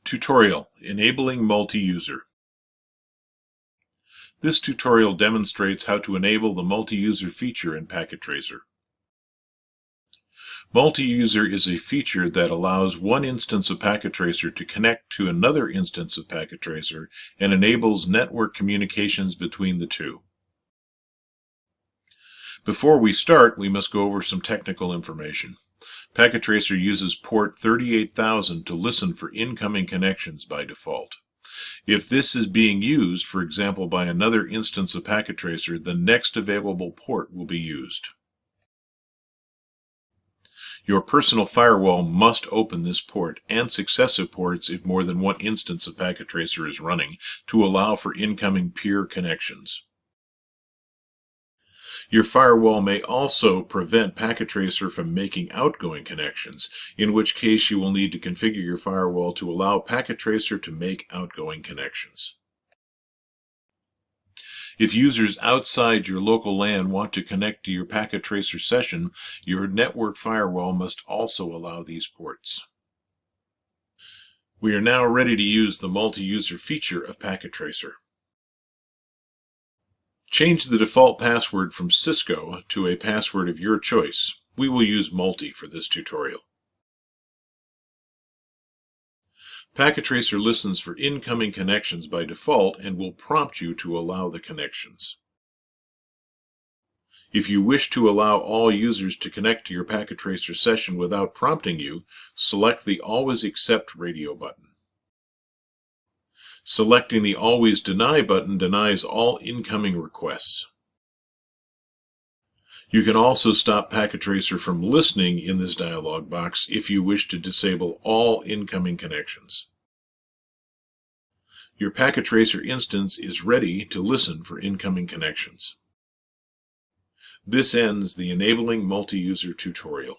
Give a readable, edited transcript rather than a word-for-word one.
Tutorial: Enabling Multi-User. This tutorial demonstrates how to enable the multi-user feature in Packet Tracer. Multi-user is a feature that allows one instance of Packet Tracer to connect to another instance of Packet Tracer and enables network communications between the two. Before we start, we must go over some technical information. Packet Tracer uses port 38,000 to listen for incoming connections by default. If this is being used, for example, by another instance of Packet Tracer, the next available port will be used. Your personal firewall must open this port and successive ports if more than one instance of Packet Tracer is running to allow for incoming peer connections. Your firewall may also prevent Packet Tracer from making outgoing connections, in which case you will need to configure your firewall to allow Packet Tracer to make outgoing connections. If users outside your local LAN want to connect to your Packet Tracer session, your network firewall must also allow these ports. We are now ready to use the multi-user feature of Packet Tracer. Change the default password from Cisco to a password of your choice. We will use Multi for this tutorial. Packet Tracer listens for incoming connections by default and will prompt you to allow the connections. If you wish to allow all users to connect to your Packet Tracer session without prompting you, select the Always Accept radio button. Selecting the Always Deny button denies all incoming requests. You can also stop Packet Tracer from listening in this dialog box if you wish to disable all incoming connections. Your Packet Tracer instance is ready to listen for incoming connections. This ends the Enabling Multi-User tutorial.